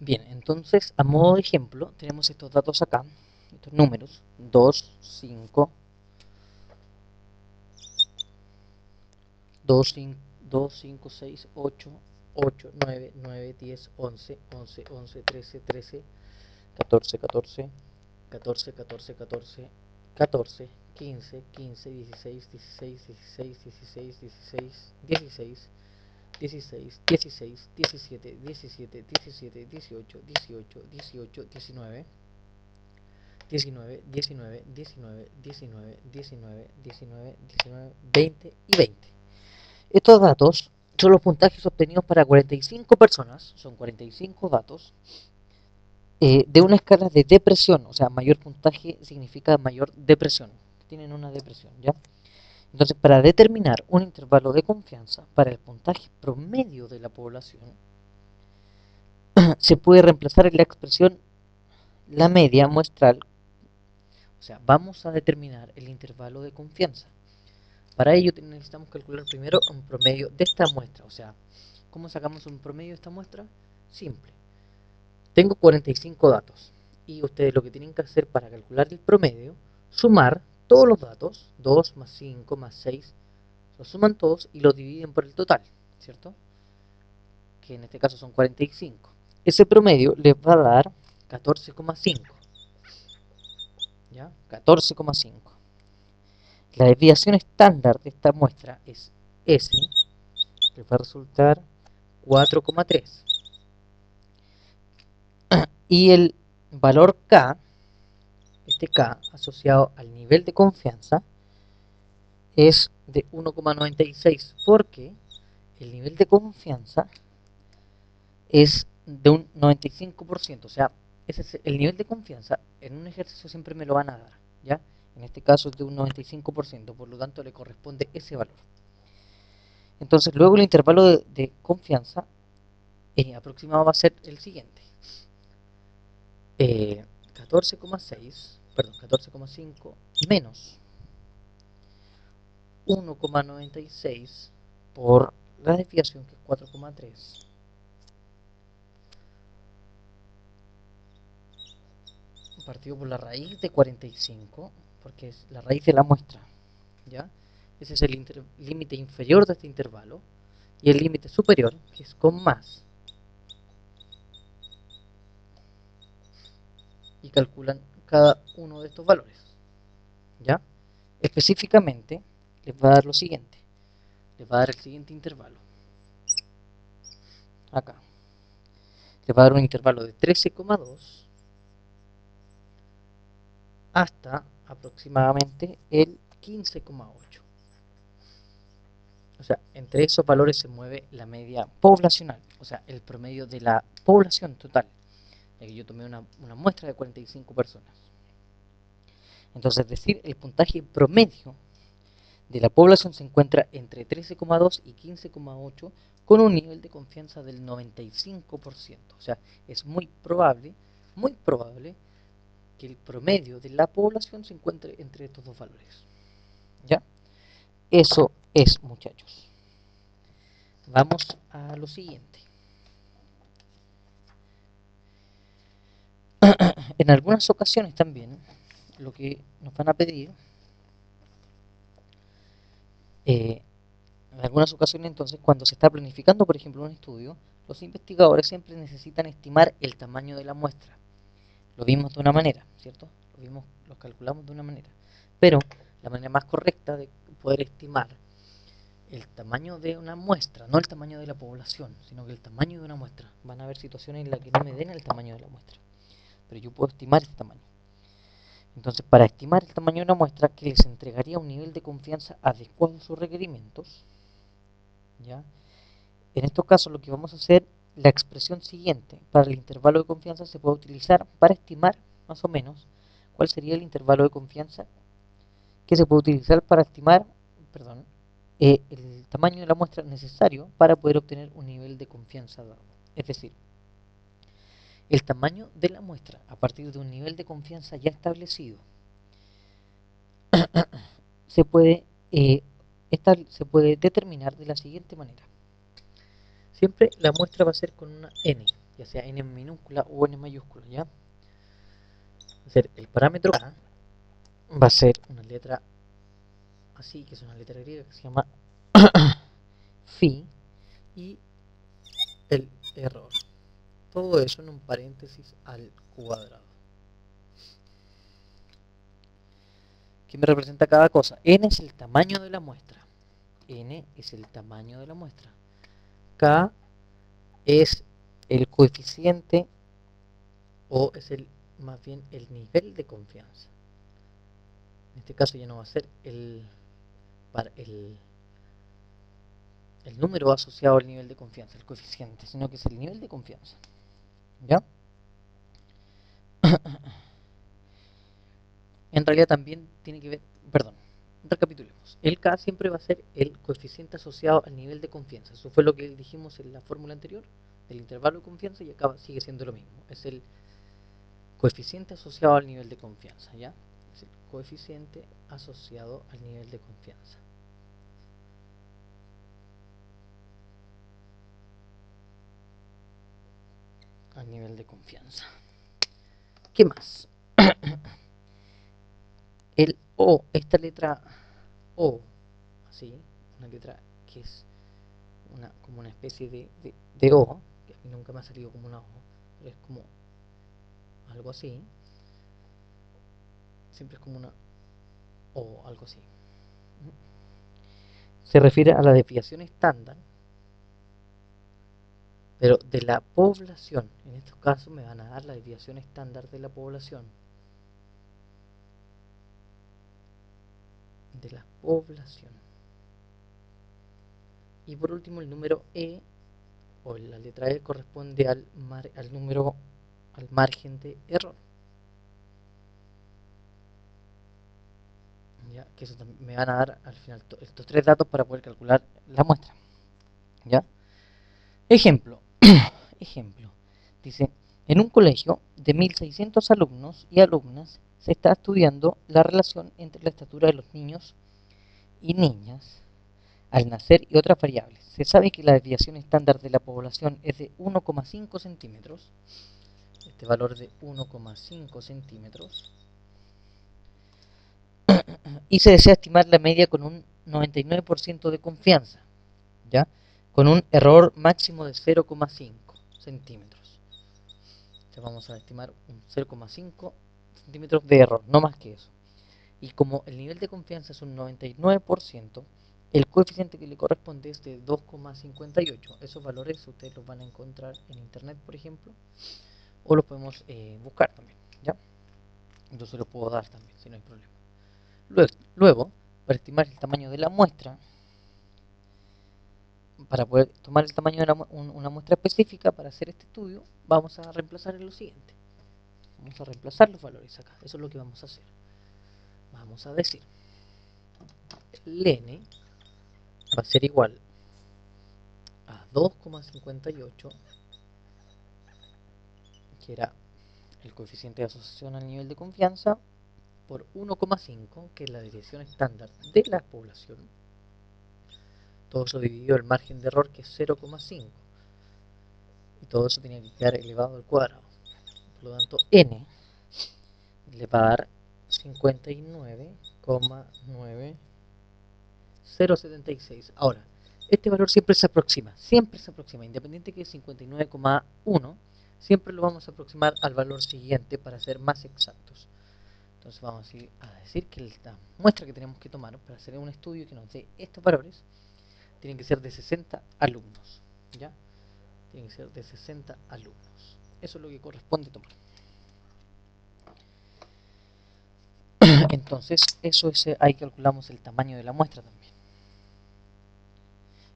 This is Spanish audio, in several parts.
Bien, entonces, a modo de ejemplo, tenemos estos datos acá, estos números, 2, 5, 2, 5, 2, 5, 6, 8, 8, 9, 9, 10, 11, 11, 11, 13, 13, 14, 14, 14, 14, 14, 14, 15, 15, 16, 16, 16, 16, 16, 16, 16, 16, 17, 17, 17, 18, 18, 18, 19, 19, 19, 19, 19, 19, 19, 19, 20 y 20. Estos datos son los puntajes obtenidos para 45 personas, son 45 datos, de una escala de depresión, o sea, mayor puntaje significa mayor depresión, tienen una depresión, ¿ya? Entonces, para determinar un intervalo de confianza para el puntaje promedio de la población, se puede reemplazar en la expresión la media muestral, o sea, vamos a determinar el intervalo de confianza. Para ello necesitamos calcular primero un promedio de esta muestra, o sea, ¿cómo sacamos un promedio de esta muestra? Simple. Tengo 45 datos y ustedes lo que tienen que hacer para calcular el promedio, sumar todos los datos, 2 más 5 más 6, los suman todos y los dividen por el total, ¿cierto? Que en este caso son 45. Ese promedio les va a dar 14,5, ¿ya? 14,5. La desviación estándar de esta muestra es S, les va a resultar 4,3. Y el valor K, este K asociado al nivel de confianza, es de 1,96 porque el nivel de confianza es de un 95%, o sea, ese es el nivel de confianza en un ejercicio siempre me lo van a dar, ¿ya? En este caso es de un 95%, por lo tanto le corresponde ese valor. Entonces luego el intervalo de confianza aproximado va a ser el siguiente. 14,6, perdón, 14,5 menos 1,96 por la desviación que es 4,3 partido por la raíz de 45, porque es la raíz de la muestra, ¿ya? Ese es el límite inferior de este intervalo, y el límite superior, que es con más, y calculan cada uno de estos valores, ¿ya? Específicamente, les va a dar lo siguiente, les va a dar el siguiente intervalo, acá, les va a dar un intervalo de 13,2 hasta aproximadamente el 15,8. O sea, entre esos valores se mueve la media poblacional, o sea, el promedio de la población total. Ya que yo tomé una muestra de 45 personas. Entonces, es decir, el puntaje promedio de la población se encuentra entre 13,2 y 15,8 con un nivel de confianza del 95%. O sea, es muy probable que el promedio de la población se encuentre entre estos dos valores. ¿Ya? Eso es, muchachos. Vamos a lo siguiente. En algunas ocasiones también, lo que nos van a pedir, en algunas ocasiones entonces, cuando se está planificando, por ejemplo, un estudio, los investigadores siempre necesitan estimar el tamaño de la muestra. Lo vimos de una manera, ¿cierto? Lo calculamos de una manera. Pero la manera más correcta de poder estimar el tamaño de una muestra, no el tamaño de la población, sino que el tamaño de una muestra. Van a haber situaciones en las que no me den el tamaño de la muestra, pero yo puedo estimar ese tamaño. Entonces, para estimar el tamaño de una muestra que les entregaría un nivel de confianza adecuado a sus requerimientos, ¿ya? En estos casos lo que vamos a hacer, la expresión siguiente para el intervalo de confianza se puede utilizar para estimar más o menos cuál sería el intervalo de confianza que se puede utilizar para estimar, perdón, el tamaño de la muestra necesario para poder obtener un nivel de confianza dado. Es decir, el tamaño de la muestra a partir de un nivel de confianza ya establecido se puede, eh, se puede determinar de la siguiente manera. Siempre la muestra va a ser con una n. ya sea n minúscula o n mayúscula, ¿ya? Va a ser el parámetro K, va a ser una letra así, que es una letra griega que se llama phi, y el error. Todo eso en un paréntesis al cuadrado. ¿Qué me representa cada cosa? N es el tamaño de la muestra. N es el tamaño de la muestra. K es el coeficiente, o es más bien el nivel de confianza. En este caso ya no va a ser el número asociado al nivel de confianza, el coeficiente, sino que es el nivel de confianza. ¿Ya? En realidad también tiene que ver, perdón, recapitulemos. El K siempre va a ser el coeficiente asociado al nivel de confianza. Eso fue lo que dijimos en la fórmula anterior del intervalo de confianza, y acá sigue siendo lo mismo. Es el coeficiente asociado al nivel de confianza, ¿ya? Es el coeficiente asociado al nivel de confianza. Al nivel de confianza. ¿Qué más? El O, esta letra O, así, una letra que es como una especie de O, que a mí nunca me ha salido como una O, pero es como algo así, siempre es como una O, algo así. Se refiere a la desviación estándar, pero de la población. En estos casos me van a dar la desviación estándar de la población. De la población. Y por último el número E, o la letra E, corresponde al margen de error. ¿Ya? Que eso me van a dar al final estos tres datos para poder calcular la muestra. ¿Ya? Ejemplo. Ejemplo. Dice, en un colegio de 1600 alumnos y alumnas se está estudiando la relación entre la estatura de los niños y niñas al nacer y otras variables. Se sabe que la desviación estándar de la población es de 1,5 centímetros. Este valor de 1,5 centímetros. Y se desea estimar la media con un 99% de confianza, ¿ya? Con un error máximo de 0,5 centímetros. Entonces vamos a estimar un 0,5 centímetros de error, no más que eso. Y como el nivel de confianza es un 99%, el coeficiente que le corresponde es de 2,58. Esos valores ustedes los van a encontrar en internet, por ejemplo, o los podemos buscar también, ¿ya? Entonces los puedo dar también, si no hay problema. Luego, para estimar el tamaño de la muestra, para poder tomar el tamaño de una muestra específica para hacer este estudio, vamos a reemplazar en lo siguiente. Vamos a reemplazar los valores acá. Eso es lo que vamos a hacer. Vamos a decir, el n va a ser igual a 2,58, que era el coeficiente de asociación al nivel de confianza, por 1,5, que es la desviación estándar de la población. Todo eso dividido el margen de error, que es 0,5. Y todo eso tenía que quedar elevado al cuadrado. Por lo tanto, n le va a dar 59,9076. Ahora, este valor siempre se aproxima, independiente que es 59,1, siempre lo vamos a aproximar al valor siguiente para ser más exactos. Entonces vamos a decir que la muestra que tenemos que tomar para hacer un estudio que nos dé estos valores tienen que ser de 60 alumnos, ¿ya? Tienen que ser de 60 alumnos. Eso es lo que corresponde tomar. Entonces, eso es, ahí calculamos el tamaño de la muestra también.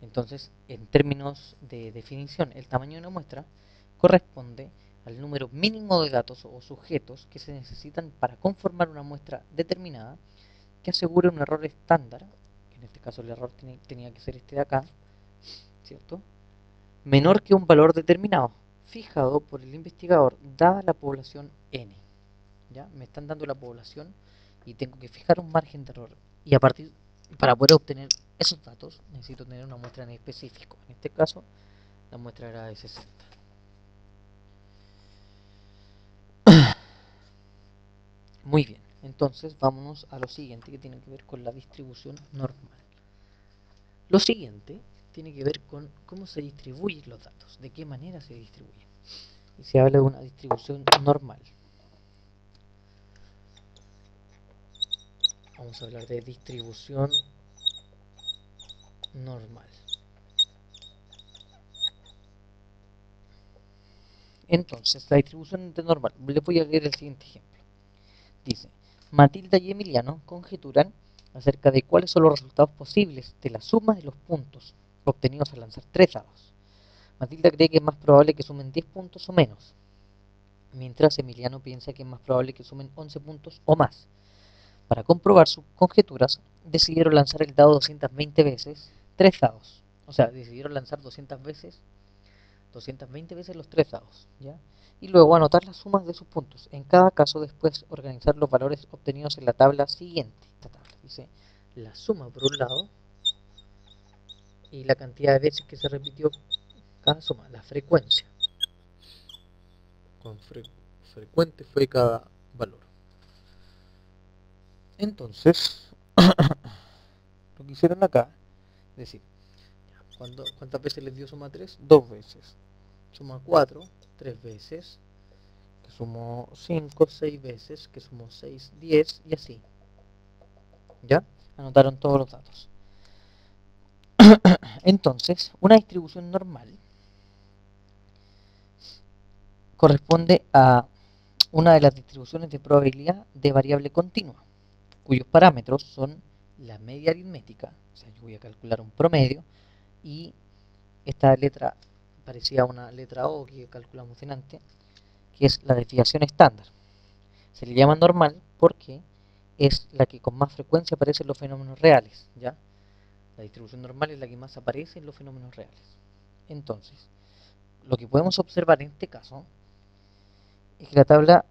Entonces, en términos de definición, el tamaño de una muestra corresponde al número mínimo de datos o sujetos que se necesitan para conformar una muestra determinada que asegure un error estándar, que en este caso el error tenía que ser este de acá, ¿cierto? Menor que un valor determinado, fijado por el investigador, dada la población n. ¿Ya? Me están dando la población y tengo que fijar un margen de error. Y para poder obtener esos datos, necesito tener una muestra en específico. En este caso, la muestra era de 60. Muy bien, entonces vámonos a lo siguiente que tiene que ver con la distribución normal. Lo siguiente tiene que ver con cómo se distribuyen los datos, de qué manera se distribuyen. Y se habla de una distribución normal. Vamos a hablar de distribución normal. Entonces, la distribución normal. Les voy a leer el siguiente ejemplo. Dice, Matilda y Emiliano conjeturan acerca de cuáles son los resultados posibles de la suma de los puntos obtenidos al lanzar 3 dados. Matilda cree que es más probable que sumen 10 puntos o menos, mientras Emiliano piensa que es más probable que sumen 11 puntos o más. Para comprobar sus conjeturas, decidieron lanzar el dado 220 veces, 3 dados. O sea, decidieron lanzar 220 veces los 3 dados, ¿ya? Y luego anotar las sumas de sus puntos. En cada caso, después organizar los valores obtenidos en la tabla siguiente. Esta tabla dice la suma por un lado y la cantidad de veces que se repitió cada suma, la frecuencia. Cuán frecuente fue cada valor. Entonces, lo que hicieron acá, es decir, ¿cuántas veces les dio suma 3? 2 veces. Suma 4, 3 veces. Que sumó 5, 6 veces. Que sumó 6, 10 y así. ¿Ya? Anotaron todos los datos. Entonces, una distribución normal corresponde a una de las distribuciones de probabilidad de variable continua, cuyos parámetros son la media aritmética, o sea, yo voy a calcular un promedio, y esta letra parecía una letra O que calculamos delante, que es la desviación estándar. Se le llama normal porque es la que con más frecuencia aparece en los fenómenos reales, ¿ya? La distribución normal es la que más aparece en los fenómenos reales. Entonces, lo que podemos observar en este caso es que la tabla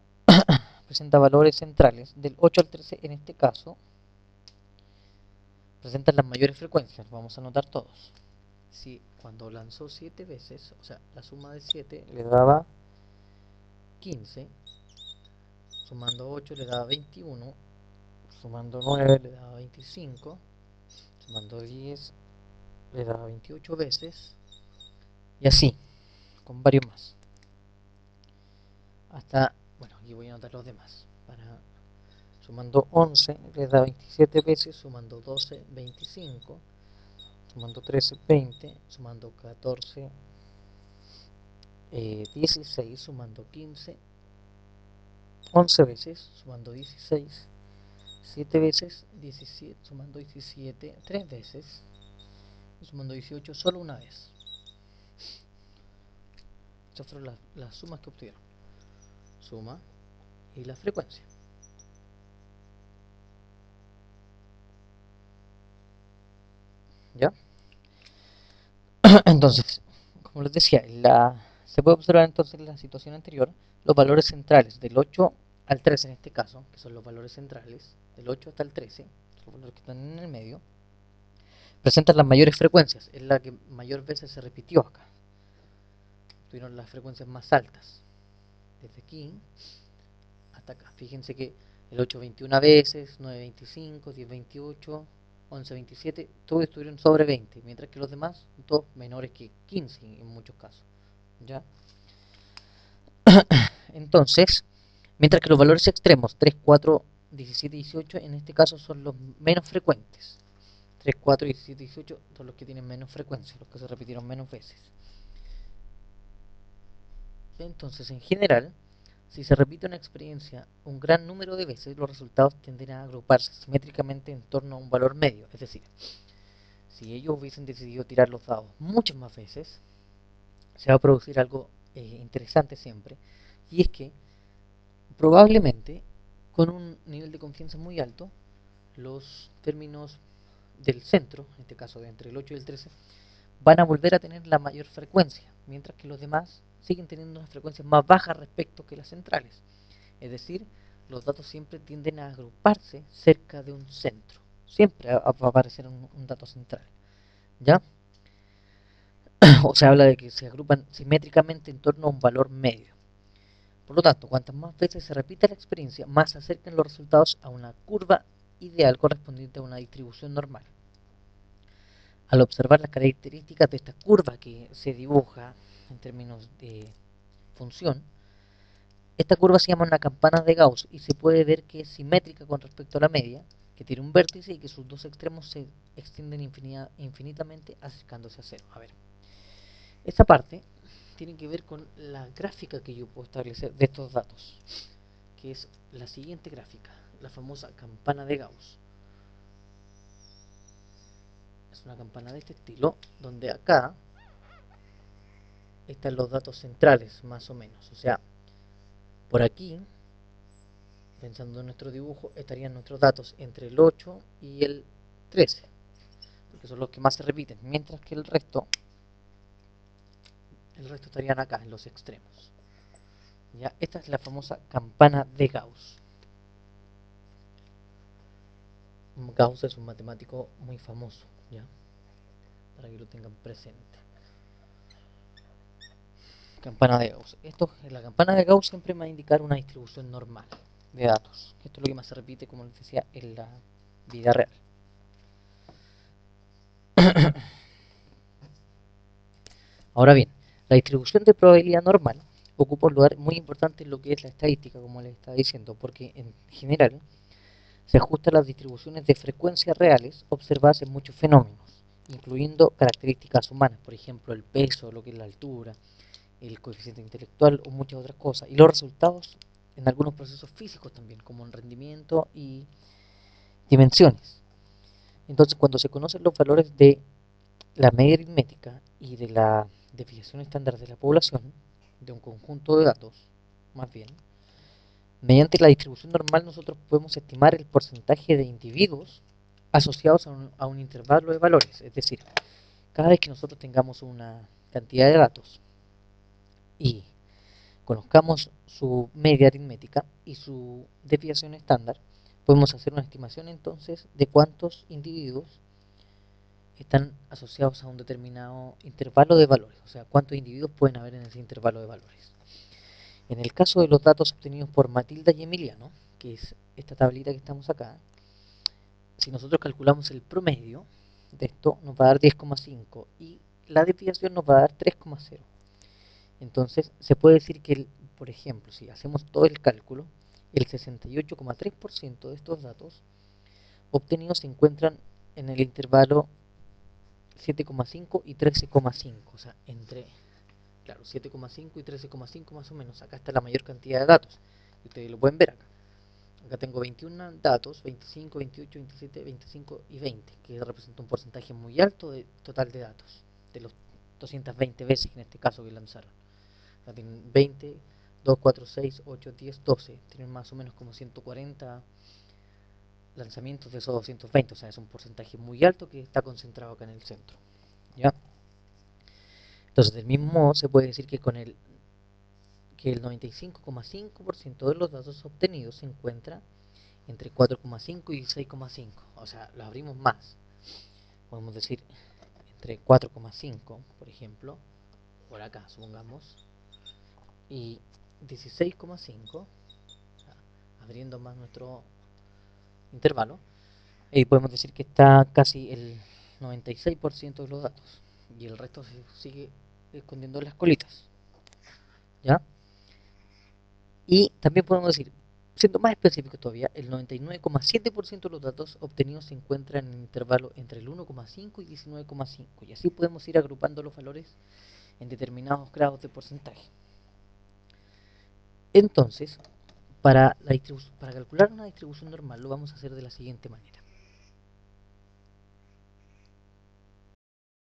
presenta valores centrales del 8 al 13 en este caso, presentan las mayores frecuencias, vamos a anotar todos. Si cuando lanzó 7 veces, o sea, la suma de 7 le daba 15, sumando 8 le daba 21, sumando 9 le daba 25, sumando 10 le daba 28 veces, y así, con varios más. Hasta, bueno, aquí voy a anotar los demás. Sumando 11 le da 27 veces, sumando 12, 25, sumando 13, 20, sumando 14, 16, sumando 15, 11 veces, sumando 16, 7 veces, 17, sumando 17, 3 veces, y sumando 18 solo una vez. Estas fueron las sumas que obtuvieron. Suma y la frecuencia. ¿Ya? Entonces, como les decía, se puede observar entonces en la situación anterior los valores centrales del 8 al 13 en este caso, que son los valores centrales, del 8 hasta el 13, los valores que están en el medio, presentan las mayores frecuencias, es la que mayor veces se repitió acá. Tuvieron las frecuencias más altas, desde aquí hasta acá. Fíjense que el 8 21 veces, 9 25, 10 28, 11 27, todos estuvieron sobre 20, mientras que los demás, todos menores que 15 en muchos casos. ¿Ya? Entonces, mientras que los valores extremos 3, 4, 17 y 18 en este caso son los menos frecuentes. 3, 4, 17 y 18 son los que tienen menos frecuencia, los que se repitieron menos veces. Entonces, en general, si se repite una experiencia un gran número de veces, los resultados tienden a agruparse simétricamente en torno a un valor medio. Es decir, si ellos hubiesen decidido tirar los dados muchas más veces, se va a producir algo interesante siempre, y es que probablemente con un nivel de confianza muy alto, los términos del centro, en este caso de entre el 8 y el 13, van a volver a tener la mayor frecuencia, mientras que los demás siguen teniendo unas frecuencias más bajas respecto que las centrales. Es decir, los datos siempre tienden a agruparse cerca de un centro. Siempre va a aparecer un dato central. ¿Ya? O se habla de que se agrupan simétricamente en torno a un valor medio. Por lo tanto, cuantas más veces se repita la experiencia, más se acercan los resultados a una curva ideal correspondiente a una distribución normal. Al observar las características de esta curva que se dibuja en términos de función, esta curva se llama una campana de Gauss y se puede ver que es simétrica con respecto a la media, que tiene un vértice y que sus dos extremos se extienden infinitamente acercándose a cero. A ver, esta parte tiene que ver con la gráfica que yo puedo establecer de estos datos, que es la siguiente gráfica, la famosa campana de Gauss. Es una campana de este estilo, donde acá están los datos centrales, más o menos. O sea, por aquí, pensando en nuestro dibujo, estarían nuestros datos entre el 8 y el 13, porque son los que más se repiten, mientras que el resto estarían acá, en los extremos. ¿Ya? Esta es la famosa campana de Gauss. Gauss es un matemático muy famoso, ¿ya? Para que lo tengan presente. Campana de Gauss. La campana de Gauss siempre me va a indicar una distribución normal de datos. Esto es lo que más se repite, como les decía, en la vida real. Ahora bien, la distribución de probabilidad normal ocupa un lugar muy importante en lo que es la estadística, como les estaba diciendo, porque en general se ajusta a las distribuciones de frecuencias reales observadas en muchos fenómenos, incluyendo características humanas, por ejemplo, el peso, lo que es la altura, el coeficiente intelectual o muchas otras cosas, y los resultados en algunos procesos físicos también, como en rendimiento y dimensiones. Entonces, cuando se conocen los valores de la media aritmética y de la desviación estándar de la población, de un conjunto de datos, más bien, mediante la distribución normal nosotros podemos estimar el porcentaje de individuos asociados a un intervalo de valores. Es decir, cada vez que nosotros tengamos una cantidad de datos y conozcamos su media aritmética y su desviación estándar, podemos hacer una estimación entonces de cuántos individuos están asociados a un determinado intervalo de valores, o sea, cuántos individuos pueden haber en ese intervalo de valores. En el caso de los datos obtenidos por Matilda y Emiliano, que es esta tablita que estamos acá, si nosotros calculamos el promedio de esto, nos va a dar 10,5 y la desviación nos va a dar 3,0. Entonces, se puede decir que, por ejemplo, si hacemos todo el cálculo, el 68,3% de estos datos obtenidos se encuentran en el intervalo 7,5 y 13,5, o sea, entre, claro, 7,5 y 13,5 más o menos. Acá está la mayor cantidad de datos, y ustedes lo pueden ver acá. Acá tengo 21 datos, 25, 28, 27, 25 y 20, que representa un porcentaje muy alto de total de datos, de los 220 veces en este caso que lanzaron. Acá tienen 20, 2, 4, 6, 8, 10, 12, tienen más o menos como 140 lanzamientos de esos 220, o sea, es un porcentaje muy alto que está concentrado acá en el centro. ¿Ya? Entonces, del mismo modo, se puede decir que el 95,5% de los datos obtenidos se encuentra entre 4,5 y 6,5. O sea, lo abrimos más. Podemos decir entre 4,5, por ejemplo, por acá, supongamos, y 16,5, o sea, abriendo más nuestro intervalo, y podemos decir que está casi el 96% de los datos, y el resto se sigue escondiendo en las colitas. ¿Ya? Y también podemos decir, siendo más específicos todavía, el 99,7% de los datos obtenidos se encuentran en el intervalo entre el 1,5 y 19,5. Y así podemos ir agrupando los valores en determinados grados de porcentaje. Entonces, para calcular una distribución normal lo vamos a hacer de la siguiente manera.